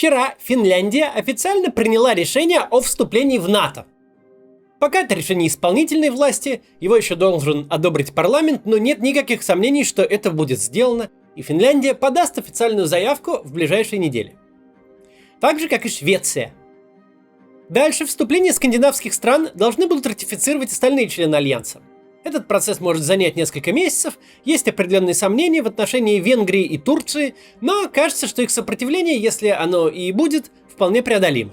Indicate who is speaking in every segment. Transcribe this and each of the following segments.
Speaker 1: Вчера Финляндия официально приняла решение о вступлении в НАТО. Пока это решение исполнительной власти, его еще должен одобрить парламент, но нет никаких сомнений, что это будет сделано, и Финляндия подаст официальную заявку в ближайшие недели. Так же, как и Швеция. Дальше вступление скандинавских стран должны будут ратифицировать остальные члены Альянса. Этот процесс может занять несколько месяцев, есть определенные сомнения в отношении Венгрии и Турции, но кажется, что их сопротивление, если оно и будет, вполне преодолимо.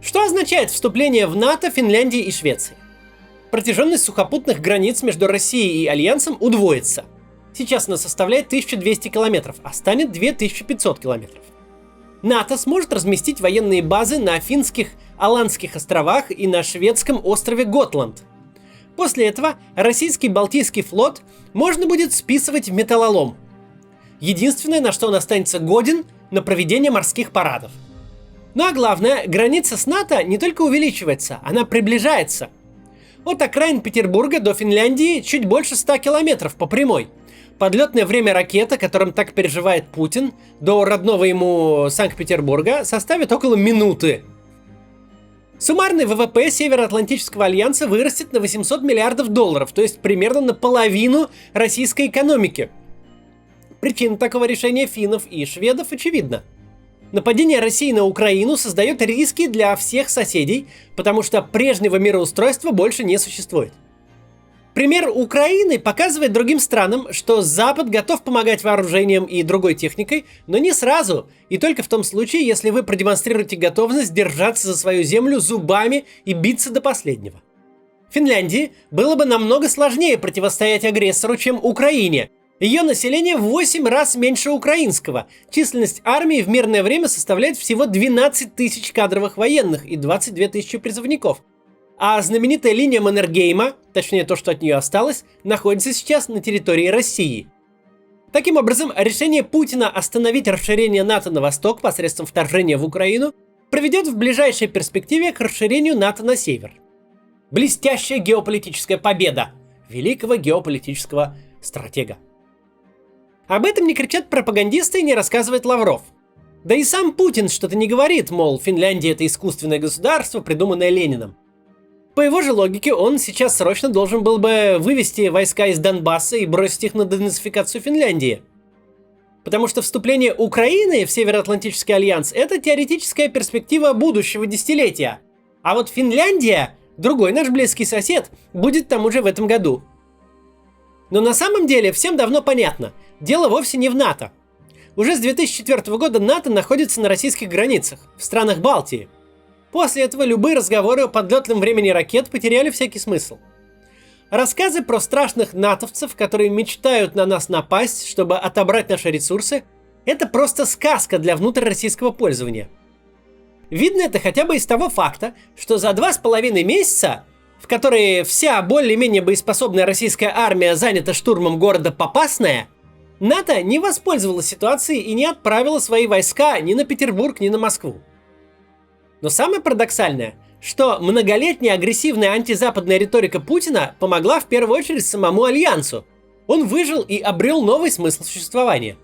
Speaker 1: Что означает вступление в НАТО Финляндии и Швеции? Протяженность сухопутных границ между Россией и Альянсом удвоится. Сейчас она составляет 1200 километров, а станет 2500 километров. НАТО сможет разместить военные базы на финских Аландских островах и на шведском острове Готланд. После этого российский Балтийский флот можно будет списывать в металлолом. Единственное, на что он останется годен, на проведение морских парадов. Ну а главное, граница с НАТО не только увеличивается, она приближается. От окраин Петербурга до Финляндии чуть больше 100 километров по прямой. Подлетное время ракет, о котором так переживает Путин, до родного ему Санкт-Петербурга составит около минуты. Суммарный ВВП Североатлантического альянса вырастет на 800 миллиардов долларов, то есть примерно на половину российской экономики. Причина такого решения финнов и шведов очевидна. Нападение России на Украину создает риски для всех соседей, потому что прежнего мироустройства больше не существует. Пример Украины показывает другим странам, что Запад готов помогать вооружением и другой техникой, но не сразу, и только в том случае, если вы продемонстрируете готовность держаться за свою землю зубами и биться до последнего. Финляндии было бы намного сложнее противостоять агрессору, чем Украине. Ее население в 8 раз меньше украинского. Численность армии в мирное время составляет всего 12 тысяч кадровых военных и 22 тысячи призывников. А знаменитая линия Маннергейма, точнее то, что от нее осталось, находится сейчас на территории России. Таким образом, решение Путина остановить расширение НАТО на восток посредством вторжения в Украину приведет в ближайшей перспективе к расширению НАТО на север. Блестящая геополитическая победа великого геополитического стратега. Об этом не кричат пропагандисты и не рассказывает Лавров. Да и сам Путин что-то не говорит, мол, Финляндия — это искусственное государство, придуманное Лениным. По его же логике, он сейчас срочно должен был бы вывести войска из Донбасса и бросить их на денацификацию Финляндии. Потому что вступление Украины в Североатлантический альянс – это теоретическая перспектива будущего десятилетия. А вот Финляндия, другой наш близкий сосед, будет там уже в этом году. Но на самом деле всем давно понятно, дело вовсе не в НАТО. Уже с 2004 года НАТО находится на российских границах, в странах Балтии. После этого любые разговоры о подлетном времени ракет потеряли всякий смысл. Рассказы про страшных натовцев, которые мечтают на нас напасть, чтобы отобрать наши ресурсы, это просто сказка для внутрироссийского пользования. Видно это хотя бы из того факта, что за 2,5 месяца, в которые вся более-менее боеспособная российская армия занята штурмом города Попасная, НАТО не воспользовалась ситуацией и не отправила свои войска ни на Петербург, ни на Москву. Но самое парадоксальное, что многолетняя агрессивная антизападная риторика Путина помогла в первую очередь самому Альянсу. Он выжил и обрел новый смысл существования.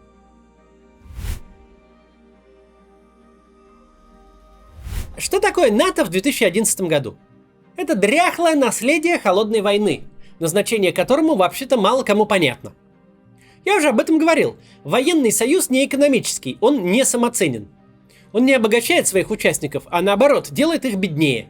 Speaker 1: Что такое НАТО в 2011 году? Это дряхлое наследие холодной войны, назначение которому вообще-то мало кому понятно. Я уже об этом говорил. Военный союз не экономический, он не самоценен. Он не обогащает своих участников, а наоборот, делает их беднее.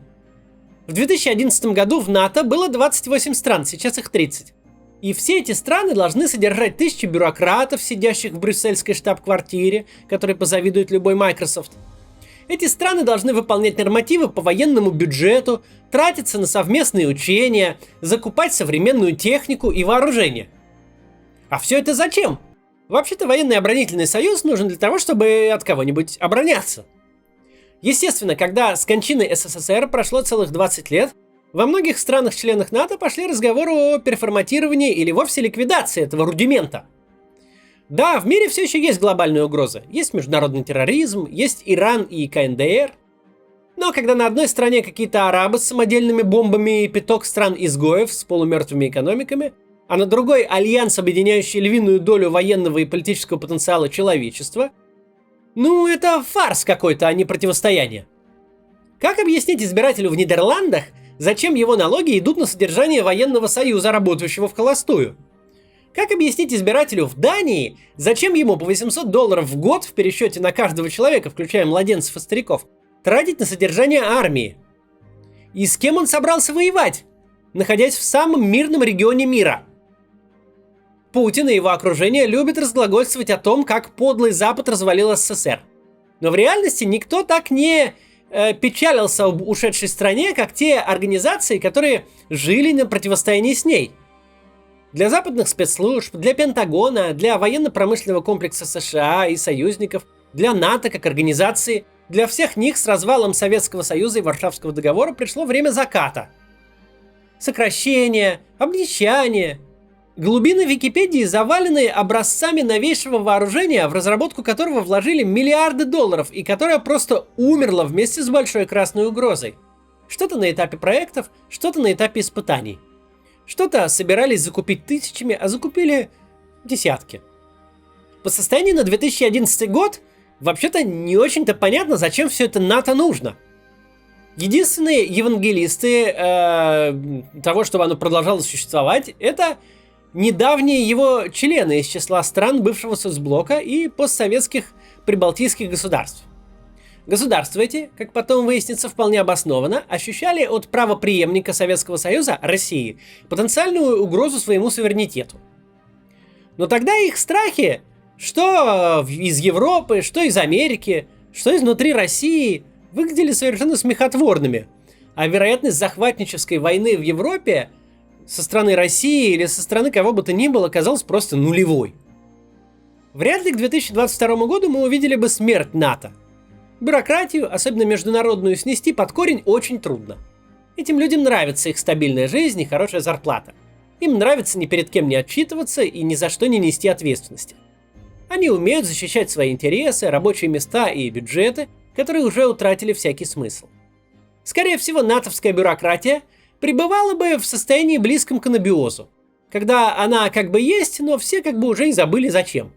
Speaker 1: В 2011 году в НАТО было 28 стран, сейчас их 30. И все эти страны должны содержать тысячи бюрократов, сидящих в брюссельской штаб-квартире, которые позавидует любой Microsoft. Эти страны должны выполнять нормативы по военному бюджету, тратиться на совместные учения, закупать современную технику и вооружение. А все это зачем? Вообще-то военный оборонительный союз нужен для того, чтобы от кого-нибудь обороняться. Естественно, когда с кончины СССР прошло целых 20 лет, во многих странах-членах НАТО пошли разговоры о переформатировании или вовсе ликвидации этого рудимента. Да, в мире все еще есть глобальные угрозы. Есть международный терроризм, есть Иран и КНДР. Но когда на одной стороне какие-то арабы с самодельными бомбами и пяток стран-изгоев с полумертвыми экономиками, а на другой альянс, объединяющий львиную долю военного и политического потенциала человечества, ну, это фарс какой-то, а не противостояние. Как объяснить избирателю в Нидерландах, зачем его налоги идут на содержание военного союза, работающего в холостую? Как объяснить избирателю в Дании, зачем ему по $800 в год в пересчете на каждого человека, включая младенцев и стариков, тратить на содержание армии? И с кем он собрался воевать, находясь в самом мирном регионе мира? Путин и его окружение любят разглагольствовать о том, как подлый Запад развалил СССР. Но в реальности никто так не печалился об ушедшей стране, как те организации, которые жили на противостоянии с ней. Для западных спецслужб, для Пентагона, для военно-промышленного комплекса США и союзников, для НАТО как организации, для всех них с развалом Советского Союза и Варшавского договора пришло время заката. Сокращение, обнищание. Глубины Википедии завалены образцами новейшего вооружения, в разработку которого вложили миллиарды долларов и которое просто умерло вместе с большой красной угрозой. Что-то на этапе проектов, что-то на этапе испытаний. Что-то собирались закупить тысячами, а закупили десятки. По состоянию на 2011 год вообще-то не очень-то понятно, зачем все это НАТО нужно. Единственные евангелисты того, чтобы оно продолжало существовать, это недавние его члены из числа стран бывшего соцблока и постсоветских прибалтийских государств. Государства эти, как потом выяснится вполне обоснованно, ощущали от правопреемника Советского Союза, России, потенциальную угрозу своему суверенитету. Но тогда их страхи, что из Европы, что из Америки, что изнутри России, выглядели совершенно смехотворными, а вероятность захватнической войны в Европе со стороны России или со стороны кого бы то ни было казалась просто нулевой. Вряд ли к 2022 году мы увидели бы смерть НАТО. Бюрократию, особенно международную, снести под корень очень трудно. Этим людям нравится их стабильная жизнь и хорошая зарплата. Им нравится ни перед кем не отчитываться и ни за что не нести ответственности. Они умеют защищать свои интересы, рабочие места и бюджеты, которые уже утратили всякий смысл. Скорее всего, натовская бюрократия пребывала бы в состоянии близком к анабиозу, когда она как бы есть, но все как бы уже и забыли зачем.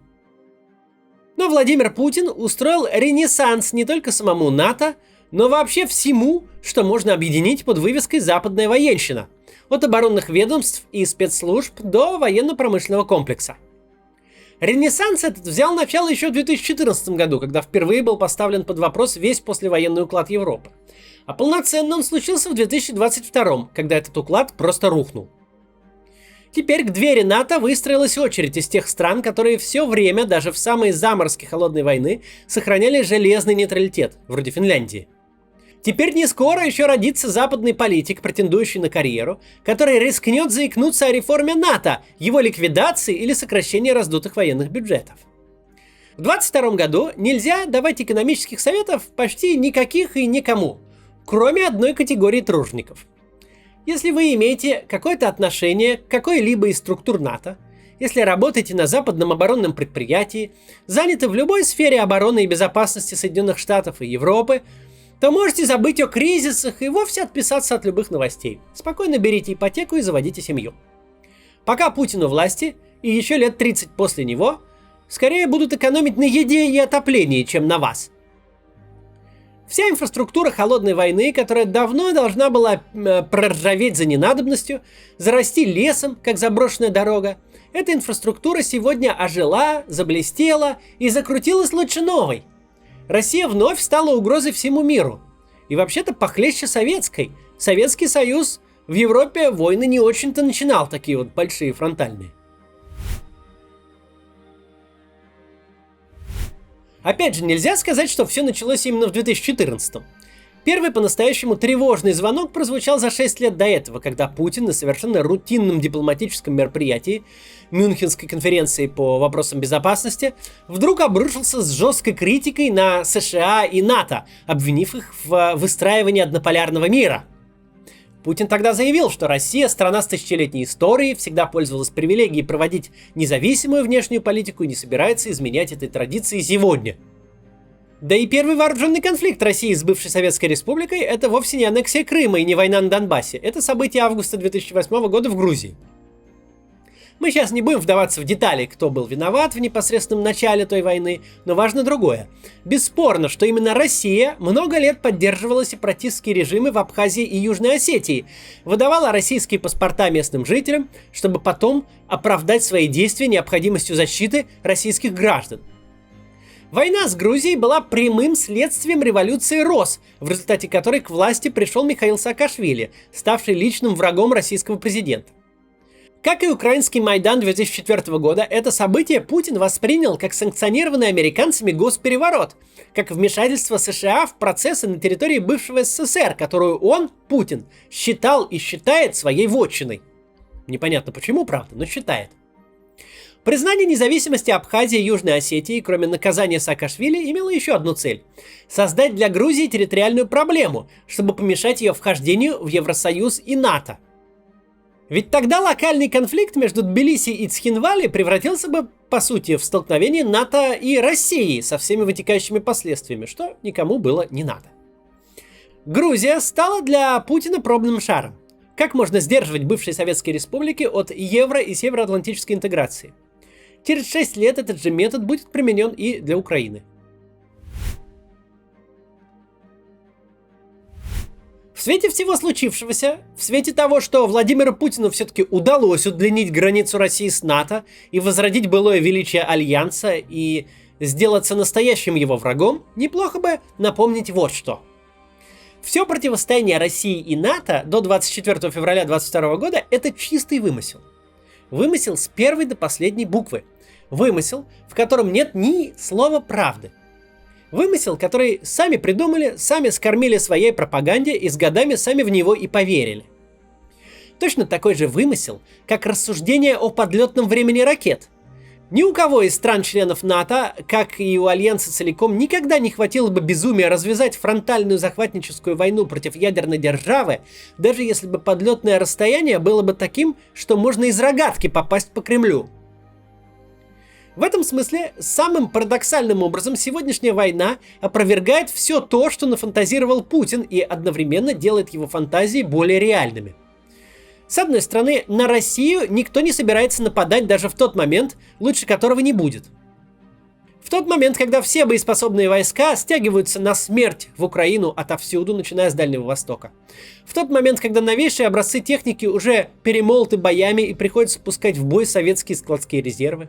Speaker 1: Но Владимир Путин устроил ренессанс не только самому НАТО, но вообще всему, что можно объединить под вывеской «западная военщина», от оборонных ведомств и спецслужб до военно-промышленного комплекса. Ренессанс этот взял начало еще в 2014 году, когда впервые был поставлен под вопрос весь послевоенный уклад Европы. А полноценно он случился в 2022, когда этот уклад просто рухнул. Теперь к двери НАТО выстроилась очередь из тех стран, которые все время, даже в самые заморозки холодной войны, сохраняли железный нейтралитет, вроде Финляндии. Теперь не скоро еще родится западный политик, претендующий на карьеру, который рискнет заикнуться о реформе НАТО, его ликвидации или сокращении раздутых военных бюджетов. В 2022 году нельзя давать экономических советов почти никаких и никому, кроме одной категории тружеников. Если вы имеете какое-то отношение к какой-либо из структур НАТО, если работаете на западном оборонном предприятии, заняты в любой сфере обороны и безопасности Соединенных Штатов и Европы, то можете забыть о кризисах и вовсе отписаться от любых новостей. Спокойно берите ипотеку и заводите семью. Пока Путин у власти, и еще лет 30 после него, скорее будут экономить на еде и отоплении, чем на вас. Вся инфраструктура холодной войны, которая давно должна была проржаветь за ненадобностью, зарасти лесом, как заброшенная дорога, эта инфраструктура сегодня ожила, заблестела и закрутилась лучше новой. Россия вновь стала угрозой всему миру. И вообще-то похлеще советской. Советский Союз в Европе войны не очень-то начинал, такие вот большие фронтальные. Опять же, нельзя сказать, что все началось именно в 2014-м. Первый по-настоящему тревожный звонок прозвучал за 6 лет до этого, когда Путин на совершенно рутинном дипломатическом мероприятии Мюнхенской конференции по вопросам безопасности вдруг обрушился с жесткой критикой на США и НАТО, обвинив их в выстраивании однополярного мира. Путин тогда заявил, что Россия, страна с тысячелетней историей, всегда пользовалась привилегией проводить независимую внешнюю политику и не собирается изменять этой традиции сегодня. Да и первый вооруженный конфликт России с бывшей Советской Республикой – это вовсе не аннексия Крыма и не война на Донбассе, это событие августа 2008 года в Грузии. Мы сейчас не будем вдаваться в детали, кто был виноват в непосредственном начале той войны, но важно другое. Бесспорно, что именно Россия много лет поддерживала сепаратистские режимы в Абхазии и Южной Осетии, выдавала российские паспорта местным жителям, чтобы потом оправдать свои действия необходимостью защиты российских граждан. Война с Грузией была прямым следствием революции РОС, в результате которой к власти пришел Михаил Саакашвили, ставший личным врагом российского президента. Как и украинский Майдан 2004 года, это событие Путин воспринял как санкционированный американцами госпереворот, как вмешательство США в процессы на территории бывшего СССР, которую он, Путин, считал и считает своей вотчиной. Непонятно почему, правда, но считает. Признание независимости Абхазии и Южной Осетии, кроме наказания Саакашвили, имело еще одну цель – создать для Грузии территориальную проблему, чтобы помешать ее вхождению в Евросоюз и НАТО. Ведь тогда локальный конфликт между Тбилиси и Цхинвали превратился бы, по сути, в столкновение НАТО и России со всеми вытекающими последствиями, что никому было не надо. Грузия стала для Путина пробным шаром. Как можно сдерживать бывшие советские республики от евро- и североатлантической интеграции? Через 6 лет этот же метод будет применен и для Украины. В свете всего случившегося, в свете того, что Владимиру Путину все-таки удалось удлинить границу России с НАТО и возродить былое величие Альянса и сделаться настоящим его врагом, неплохо бы напомнить вот что. Все противостояние России и НАТО до 24 февраля 2022 года – это чистый вымысел. Вымысел с первой до последней буквы. Вымысел, в котором нет ни слова правды. Вымысел, который сами придумали, сами скормили своей пропаганде и с годами сами в него и поверили. Точно такой же вымысел, как рассуждение о подлетном времени ракет. Ни у кого из стран-членов НАТО, как и у Альянса целиком, никогда не хватило бы безумия развязать фронтальную захватническую войну против ядерной державы, даже если бы подлетное расстояние было бы таким, что можно из рогатки попасть по Кремлю. В этом смысле, самым парадоксальным образом сегодняшняя война опровергает все то, что нафантазировал Путин, и одновременно делает его фантазии более реальными. С одной стороны, на Россию никто не собирается нападать даже в тот момент, лучше которого не будет. В тот момент, когда все боеспособные войска стягиваются на смерть в Украину отовсюду, начиная с Дальнего Востока. В тот момент, когда новейшие образцы техники уже перемолоты боями и приходится пускать в бой советские складские резервы.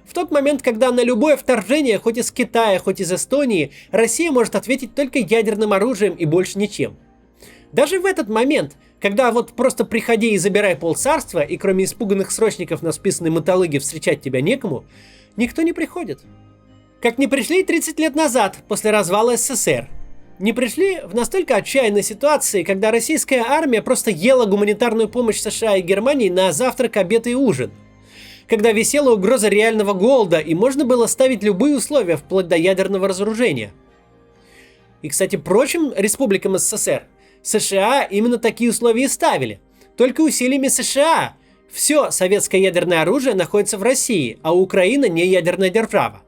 Speaker 1: В тот момент, когда на любое вторжение, хоть из Китая, хоть из Эстонии, Россия может ответить только ядерным оружием и больше ничем. Даже в этот момент, когда вот просто приходи и забирай полцарства, и кроме испуганных срочников на списанной мотолыге встречать тебя некому, никто не приходит. Как не пришли 30 лет назад, после развала СССР. Не пришли в настолько отчаянной ситуации, когда российская армия просто ела гуманитарную помощь США и Германии на завтрак, обед и ужин. Когда висела угроза реального голода, и можно было ставить любые условия, вплоть до ядерного разоружения. И, кстати, прочим республикам СССР США именно такие условия и ставили. Только усилиями США все советское ядерное оружие находится в России, а Украина не ядерная держава.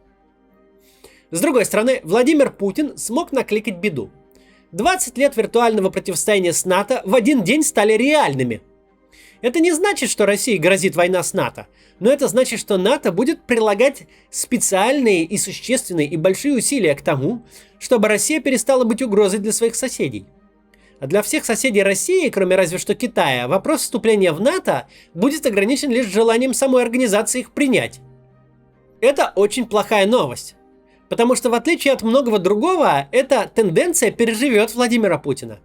Speaker 1: С другой стороны, Владимир Путин смог накликать беду. 20 лет виртуального противостояния с НАТО в один день стали реальными. Это не значит, что России грозит война с НАТО, но это значит, что НАТО будет прилагать специальные и существенные и большие усилия к тому, чтобы Россия перестала быть угрозой для своих соседей. А для всех соседей России, кроме разве что Китая, вопрос вступления в НАТО будет ограничен лишь желанием самой организации их принять. Это очень плохая новость. Потому что, в отличие от многого другого, эта тенденция переживет Владимира Путина.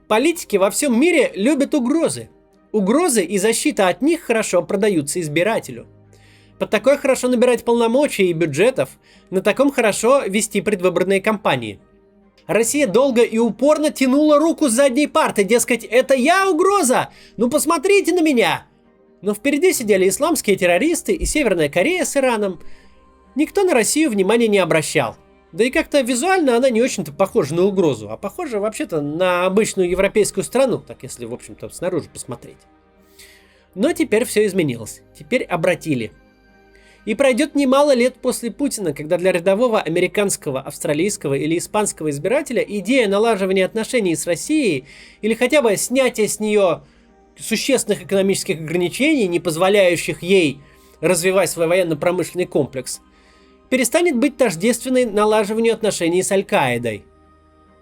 Speaker 1: Политики во всем мире любят угрозы. Угрозы и защита от них хорошо продаются избирателю. Под такое хорошо набирать полномочий и бюджетов, на таком хорошо вести предвыборные кампании. Россия долго и упорно тянула руку с задней парты, дескать, это я угроза, ну посмотрите на меня. Но впереди сидели исламские террористы и Северная Корея с Ираном. Никто на Россию внимания не обращал. Да и как-то визуально она не очень-то похожа на угрозу, а похожа вообще-то на обычную европейскую страну, так если, в общем-то, снаружи посмотреть. Но теперь все изменилось. Теперь обратили. И пройдет немало лет после Путина, когда для рядового американского, австралийского или испанского избирателя идея налаживания отношений с Россией или хотя бы снятия с нее существенных экономических ограничений, не позволяющих ей развивать свой военно-промышленный комплекс, перестанет быть тождественной налаживанию отношений с Аль-Каидой.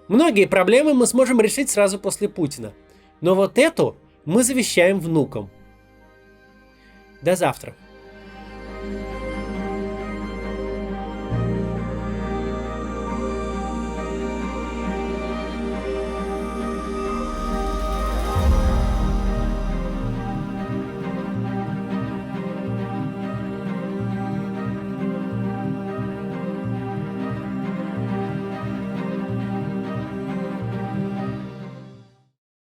Speaker 1: Многие проблемы мы сможем решить сразу после Путина, но вот эту мы завещаем внукам. До завтра.